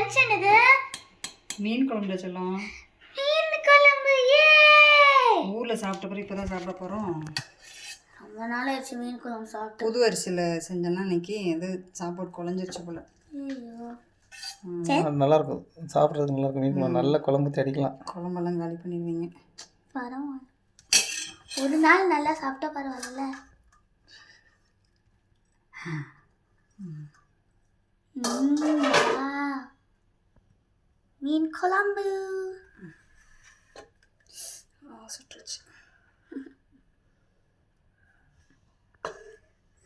Lunch என்னது? மீன் குழம்புல சொல்லும். மீன் குழம்பு. ஏ ஊர்ல சாப்பிட்ட பிறகு இப்பதான் சாப்பிட போறோம். ரொம்ப நாள் ஆயிடுச்சு மீன் குழம்பு சாப்பிட்டு. புது அரிசியில் செஞ்சேன்னா இன்னைக்கு எது சாப்பாடு குழஞ்சிருச்சு போல. நல்லா இருக்கும் சாப்பிட்றதுக்கு, நல்லா இருக்கும். மீன் குழம்பு நல்ல குழம்பு தேடிக்கலாம். குழம்பெல்லாம் காலி பண்ணிடுவீங்க. பரவாயில்ல, ஒரு நாள் நல்லா சாப்பிட்டா பரவாயில்ல. மீன் குழம்பு சுட்டுருச்சு.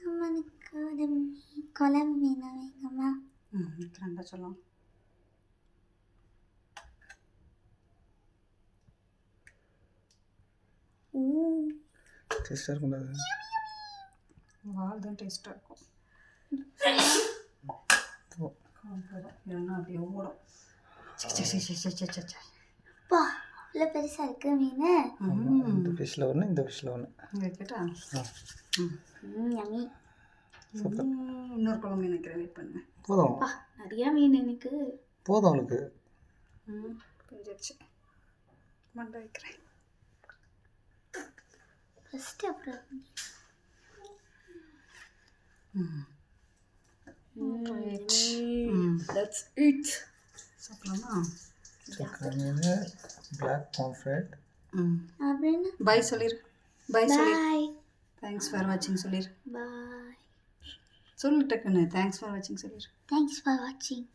அம்மனுக்கு ஒரு மீன் குழம்பு வேணும் வைங்கம்மா. ரெண்டா சொல்லலாம். டேஸ்ட்டாக இருக்கும். வால் தான் டேஸ்ட்டாக இருக்கும். இல்லைன்னா அப்படியே ஓடும். பா, அவ்வளோ பெருசாக இருக்கு மீன். இந்த ஃபிஷ்ஷில் ஒன்று, இந்த ஃபிஷ்ஷில் ஒன்று. இங்கே கேட்டா யம்மி. இன்னொரு குழம்பு நினைக்கிறேன். வெயிட் பண்ணுங்க. போதும், நிறையா மீன் எனக்கு போதும் அவளுக்கு. பெஞ்சிருச்சு. மண்டை வைக்கிறேன் ஃபஸ்ட்டு. அப்புறம் That's it. சாப்பிடலாமா? Black pomfret. அப்படின்னு பாய் சொல்லிரு. பாய் சொல்லிரு. பாய். தேங்க்ஸ் ஃபார் வாட்சிங் சொல்லிரு. பாய். சொல்லு டக்குன்னு. தேங்க்ஸ் ஃபார் வாட்சிங் சொல்லிரு. தேங்க்ஸ் ஃபார் வாட்சிங்.